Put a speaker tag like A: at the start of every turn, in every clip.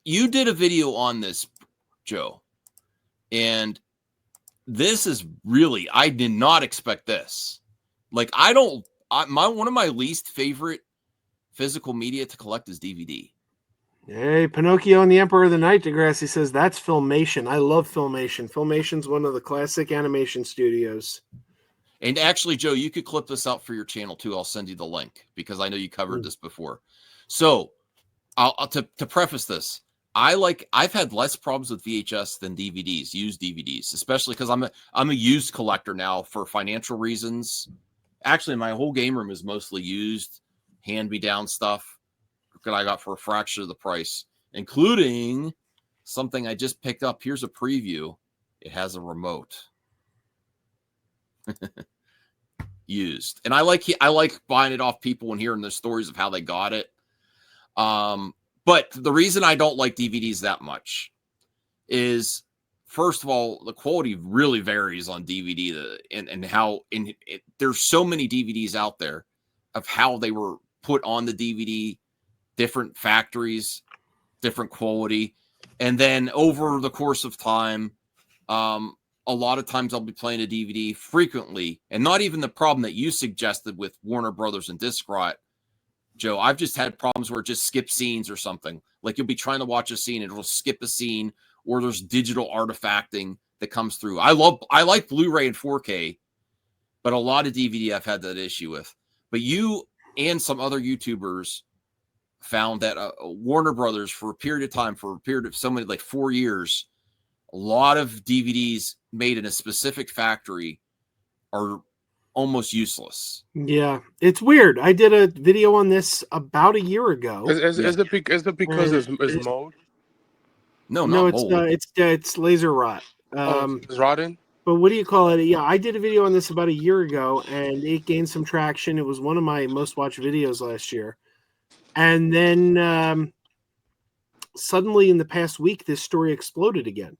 A: you did a video on this, Joe, and this is really, I did not expect this. Like, one of my least favorite physical media to collect is DVD.
B: Hey, Pinocchio and the Emperor of the Night, Degrassi says that's Filmation. I love Filmation. Filmation's one of the classic animation studios.
A: And actually, Joe, you could clip this out for your channel too. I'll send you the link because I know you covered this before. So, to preface this, I've had less problems with VHS than DVDs, used DVDs, especially because I'm a used collector now for financial reasons. Actually, my whole game room is mostly used, hand-me-down stuff that I got for a fraction of the price, including something I just picked up. Here's a preview. It has a remote. Used. And I like buying it off people and hearing the stories of how they got it. But the reason I don't like DVDs that much is, first of all, the quality really varies on DVD and how there's so many DVDs out there of how they were put on the DVD, different factories, different quality. And then over the course of time, a lot of times I'll be playing a DVD frequently, and not even the problem that you suggested with Warner Brothers and Disc Rot, Joe. I've just had problems where it just skips scenes or something. Like you'll be trying to watch a scene and it'll skip a scene, or there's digital artifacting that comes through. I like Blu-ray and 4K, but a lot of DVD I've had that issue with. But you and some other YouTubers found that Warner Brothers, for a period of time, for a period of so many, like 4 years, a lot of DVDs made in a specific factory are almost useless.
B: Yeah, it's weird. I did a video on this about a year ago.
C: Is it because it's mold?
A: No, not
B: it's
A: mold.
B: It's laser rot.
C: It's rotting.
B: But what do you call it? Yeah, I did a video on this about a year ago, and it gained some traction. It was one of my most watched videos last year. And then suddenly in the past week, this story exploded again.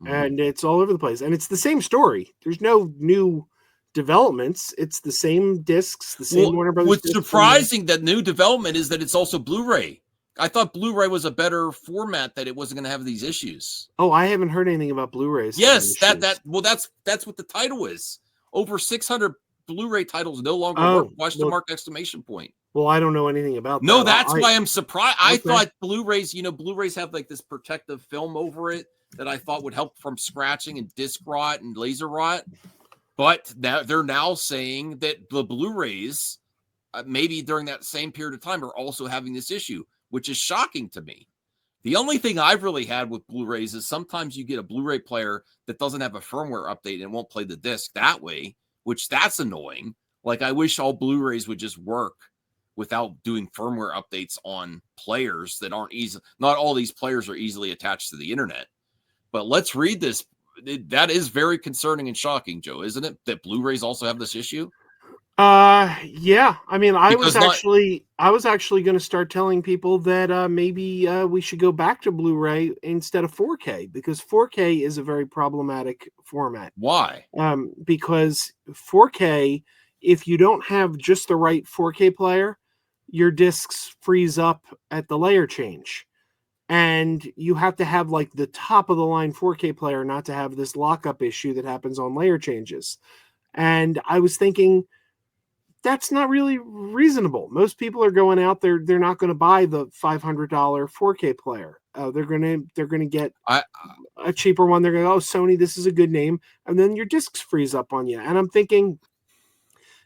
B: And it's all over the place. And it's the same story. There's no new developments. It's the same discs, the same Warner Brothers.
A: What's surprising that new development is that it's also Blu-ray. I thought Blu-ray was a better format, that it wasn't going to have these issues.
B: Oh, I haven't heard anything about Blu-rays.
A: Yes, that's what the title is. Over 600 Blu-ray titles no longer work. Question mark, exclamation point.
B: Well, I don't know anything about that.
A: No, that's why I'm surprised. I thought Blu-rays, Blu-rays have like this protective film over it that I thought would help from scratching and disc rot and laser rot. But they're now saying that the Blu-rays, maybe during that same period of time, are also having this issue, which is shocking to me. The only thing I've really had with Blu-rays is sometimes you get a Blu-ray player that doesn't have a firmware update and won't play the disc that way, which that's annoying. Like, I wish all Blu-rays would just work without doing firmware updates on players that aren't easy. Not all these players are easily attached to the internet. But let's read this. That is very concerning and shocking, Joe, isn't it? That Blu-rays also have this issue?
B: Yeah. I mean, I was actually going to start telling people that maybe we should go back to Blu-ray instead of 4K, because 4K is a very problematic format.
A: Why?
B: Because 4K, if you don't have just the right 4K player, your discs freeze up at the layer change. And you have to have like the top of the line 4K player not to have this lockup issue that happens on layer changes. And I was thinking, that's not really reasonable. Most people are going out there; they're not going to buy the $500 4K player. They're gonna get a cheaper one. They're going, oh, Sony, this is a good name, and then your discs freeze up on you. And I'm thinking,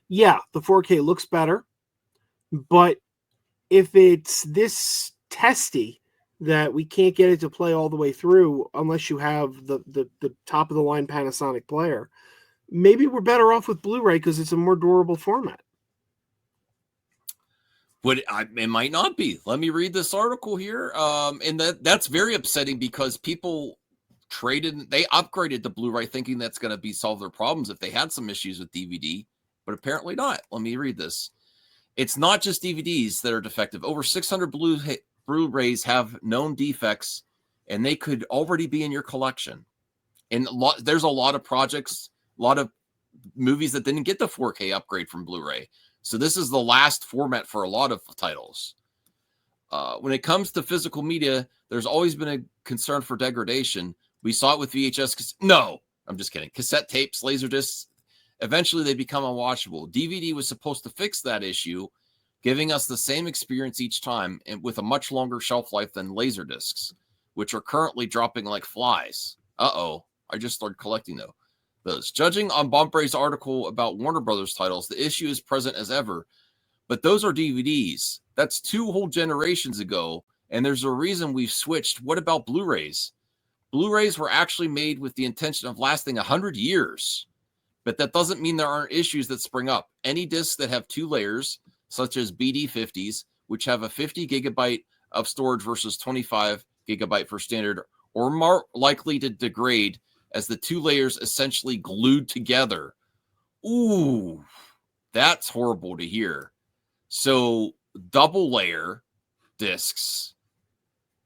B: yeah, the 4K looks better, but if it's this testy that we can't get it to play all the way through unless you have the top of the line Panasonic player, maybe we're better off with Blu-ray because it's a more durable format.
A: It might not be. Let me read this article here. And that's very upsetting because people they upgraded to Blu-ray thinking that's going to solve their problems if they had some issues with DVD, but apparently not. Let me read this. It's not just DVDs that are defective. Over 600 Blu-rays have known defects, and they could already be in your collection. And there's a lot of projects, a lot of movies that didn't get the 4K upgrade from Blu-ray. So this is the last format for a lot of titles. When it comes to physical media, there's always been a concern for degradation. We saw it with VHS. No, I'm just kidding. Cassette tapes, laser discs, eventually they become unwatchable. DVD was supposed to fix that issue, giving us the same experience each time and with a much longer shelf life than laser discs, which are currently dropping like flies. Uh-oh. I just started collecting those. Judging on Bombray's article about Warner Brothers titles, the issue is present as ever, but those are DVDs. That's 2 whole generations ago, and there's a reason we've switched. What about Blu-rays? Blu-rays were actually made with the intention of lasting 100 years, but that doesn't mean there aren't issues that spring up. Any discs that have 2 layers, such as BD50s, which have a 50 gigabyte of storage versus 25 gigabyte for standard, are more likely to degrade as the 2 layers essentially glued together. Ooh, that's horrible to hear. So double layer discs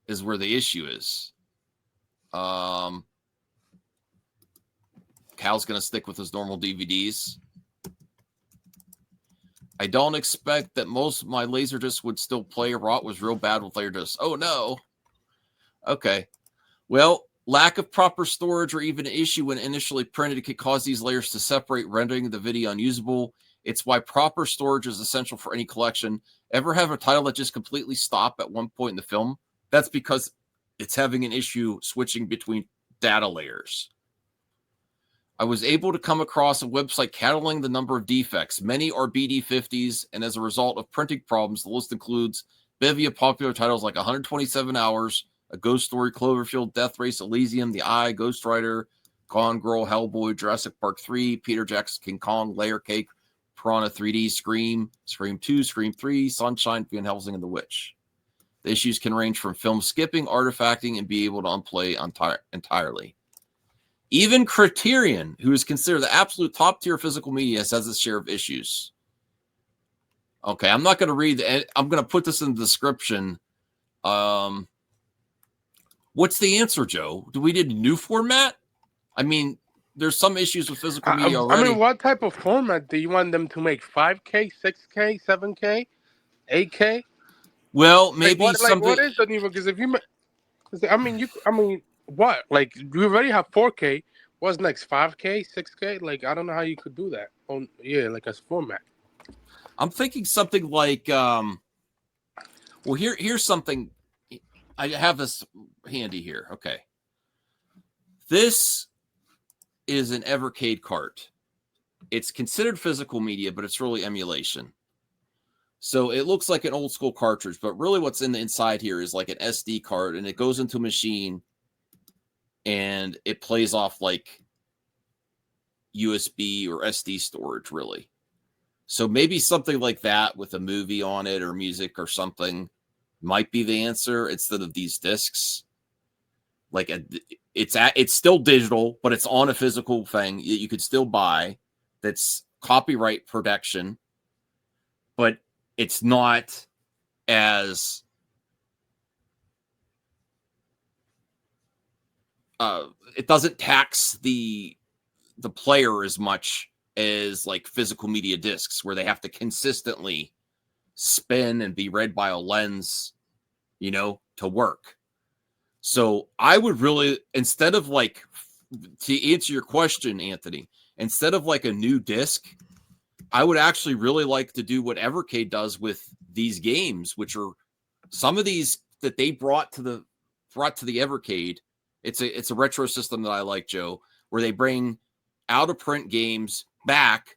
A: is where the issue is. Cal's going to stick with his normal DVDs. I don't expect that most of my Laserdisc would still play. Rot was real bad with Laserdisc. Oh, no. Okay. Well, lack of proper storage or even an issue when initially printed could cause these layers to separate, rendering the video unusable. It's why proper storage is essential for any collection. Ever have a title that just completely stopped at one point in the film? That's because it's having an issue switching between data layers. I was able to come across a website cataloging the number of defects. Many are BD50s, and as a result of printing problems, the list includes bevy of popular titles like 127 Hours, A Ghost Story, Cloverfield, Death Race, Elysium, The Eye, Ghost Rider, Gone Girl, Hellboy, Jurassic Park 3, Peter Jackson's King Kong, Layer Cake, Piranha 3D, Scream, Scream 2, Scream 3, Sunshine, Van Helsing, and The Witch. The issues can range from film skipping, artifacting, and be able to unplay entirely. Even Criterion, who is considered the absolute top tier physical media, has its share of issues. Okay, I'm not going to read. I'm going to put this in the description. What's the answer, Joe? Do we need a new format? I mean, there's some issues with physical media already.
C: I mean, what type of format do you want them to make? 5K, 6K, 7K, 8K?
A: Well, maybe something.
C: What is the new? Because if you, what? Like, you already have 4K. What's next? 5K, 6K? Like, I don't know how you could do that. Like a format.
A: I'm thinking something like, well, here's something. I have this handy here. Okay. This is an Evercade cart. It's considered physical media, but it's really emulation. So it looks like an old school cartridge, but really what's in the inside here is like an SD card, and it goes into a machine and it plays off like USB or SD storage, really. So maybe something like that with a movie on it or music or something might be the answer instead of these discs. Like it's still digital, but it's on a physical thing that you could still buy. That's copyright protection, but it's not as it doesn't tax the player as much as like physical media discs, where they have to consistently spin and be read by a lens, to work. So I would really, instead of like, to answer your question, Anthony, instead of like a new disc, I would actually really like to do what Evercade does with these games, which are some of these that they brought to the Evercade. It's a retro system that I like, Joe, where they bring out of print games back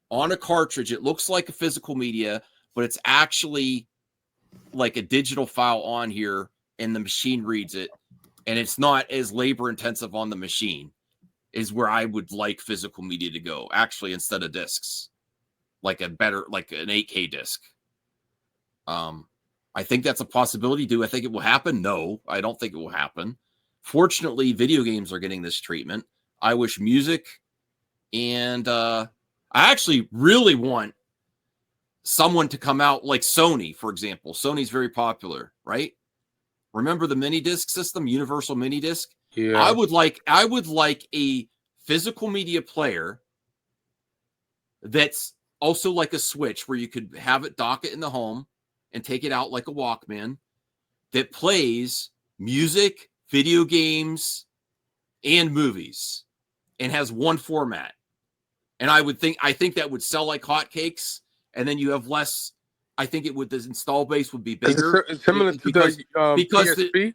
A: on a cartridge. It looks like a physical media, but it's actually like a digital file on here, and the machine reads it, and it's not as labor intensive on the machine. Is where I would like physical media to go, actually, instead of discs. Like an 8K disc. I think that's a possibility. Do I think it will happen? No, I don't think it will happen. Fortunately, video games are getting this treatment. I wish music, and I actually really want someone to come out like Sony, for example. Sony's very popular, right? Remember the mini disc system, Universal Mini Disc?
C: Yeah.
A: I would like a physical media player that's also like a Switch, where you could have it dock it in the home and take it out like a Walkman, that plays music, video games, and movies, and has one format. And I think that would sell like hotcakes, and then you have less. I think the install base would be bigger.
C: It's similar to
A: because
C: PSP.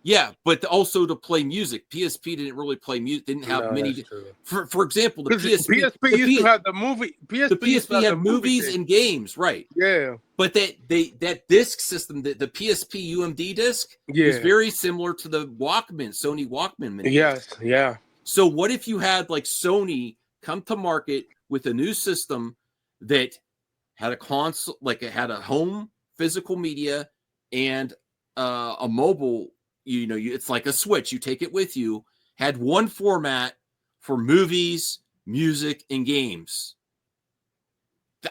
A: Yeah, but also to play music. PSP didn't really play music. Didn't have many. For example, the PSP
C: used to have the movie.
A: The PSP had movies and games, right?
C: Yeah.
A: But that disc system, the PSP UMD disc, is very similar to the Sony Walkman mini.
C: Yes, yeah.
A: So what if you had like Sony come to market with a new system that had a console, like it had a home physical media and a mobile. It's like a switch. You take it with you. Had one format for movies, music, and games.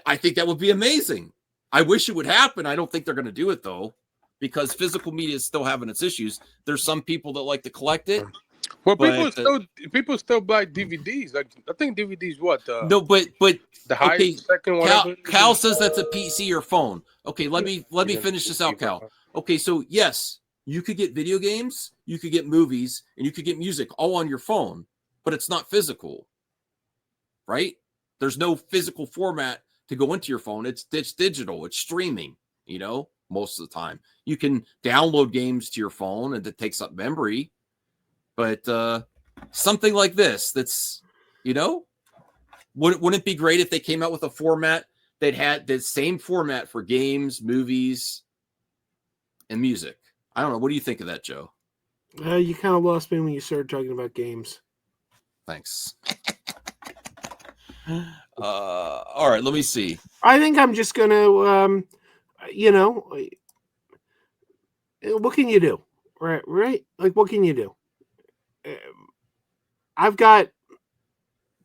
A: I think that would be amazing. I wish it would happen. I don't think they're going to do it, though, because physical media is still having its issues. There's some people that like to collect it.
C: Well, people still buy DVDs. Like I think DVDs
A: no, but
C: the highest second one.
A: Cal says that's a PC or phone. Okay, let me finish this out, Cal. Okay, so yes. You could get video games, you could get movies, and you could get music all on your phone, but it's not physical, right? There's no physical format to go into your phone. It's digital. It's streaming, most of the time. You can download games to your phone, and it takes up memory, but something like this that's, wouldn't it be great if they came out with a format that had the same format for games, movies, and music? I don't know. What do you think of that, Joe?
B: You kind of lost me when you started talking about games.
A: Thanks. All right, let me see.
B: I think I'm just going to, what can you do? Right? Like, what can you do? I've got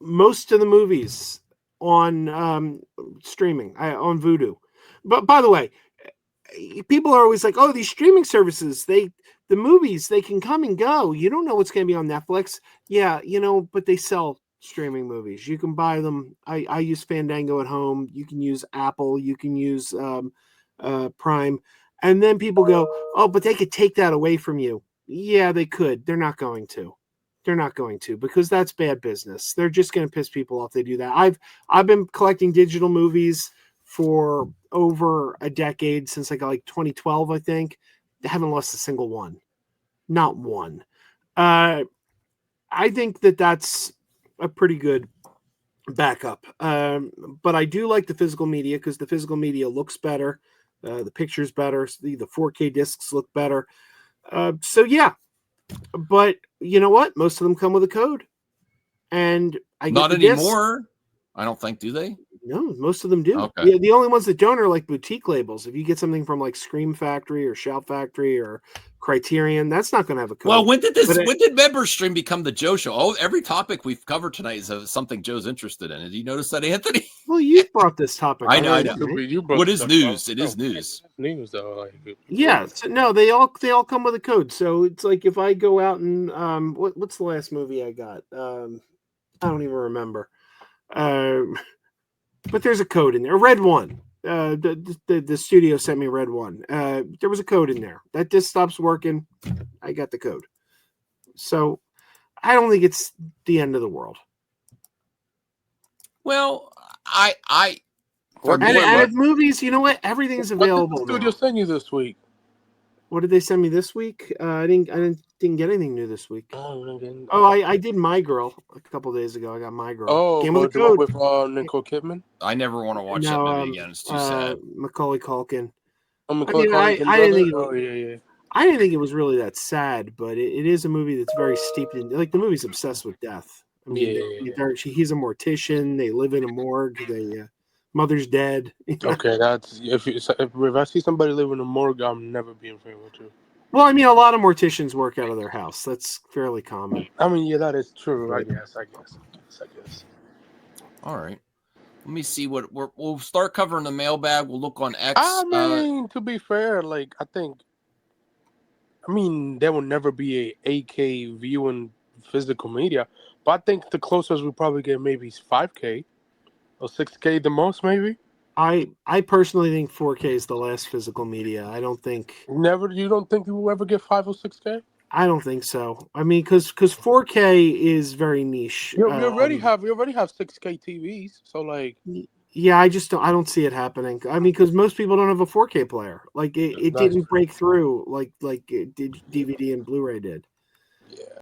B: most of the movies on streaming, on Vudu. But by the way, people are always like, oh, these streaming services, the movies, they can come and go. You don't know what's going to be on Netflix. Yeah, but they sell streaming movies. You can buy them. I use Fandango at home. You can use Apple. You can use Prime. And then people go, oh, but they could take that away from you. Yeah, they could. They're not going to. Because that's bad business. They're just going to piss people off. They do that. I've been collecting digital movies for over a decade, since like 2012, I think. They haven't lost a single one. Not one. I think that's a pretty good backup. But I do like the physical media because the physical media looks better. The picture's better. The 4K discs look better. So yeah. But you know what? Most of them come with a code. And I get
A: not anymore. Disc. I don't think, do they?
B: No, most of them do.
A: Okay.
B: Yeah, the only ones that don't are like boutique labels. If you get something from like Scream Factory or Shout Factory or Criterion, that's not going to have a code.
A: Well, when did Member Stream become the Joe Show? Oh, every topic we've covered tonight is something Joe's interested in. Did you notice that, Anthony?
B: Well, you brought this topic.
A: I know.
B: Right?
A: What is news? It is news.
C: News, though.
B: Yeah. So, no, they all come with a code. So it's like if I go out and what's the last movie I got? I don't even remember. But there's a code in there. Red one. The studio sent me Red one. There was a code in there. That disc stops working. I got the code. So I don't think it's the end of the world.
A: Well,
B: and movies, you know what? Everything's available.
C: What did the studio send you this week?
B: What did they send me this week? I didn't get anything new this week. I did My Girl a couple days ago. I got My Girl.
C: Oh, came with the code with Nicole Kidman.
A: I never want to watch that movie again. It's too sad.
B: Macaulay Culkin.
C: Culkin.
B: I didn't think it was really that sad, but it is a movie that's very steeped in. Like the movie's obsessed with death. I mean, he's a mortician. They live in a morgue. Mother's dead.
C: Okay, that's if I see somebody live in a morgue, I'm never being friends with you.
B: Well, I mean, a lot of morticians work out of their house. That's fairly common.
C: I mean, yeah, that is true. Right. I guess.
B: All right.
A: Let me see what we'll start covering the mailbag. We'll look on X.
C: I mean, to be fair, like there will never be a 8K viewing physical media, but I think the closest we probably get maybe is 5K or 6K the most, maybe.
B: I personally think 4K is the last physical media. I don't think
C: You don't think you will ever get 5 or 6K?
B: I don't think so. I mean, because 4K is very niche.
C: You already have 6K TVs, so like
B: Yeah, I don't see it happening. I mean, because most people don't have a 4K player. Like it
C: that's
B: didn't break through like it did DVD and Blu-ray did.
C: yeah.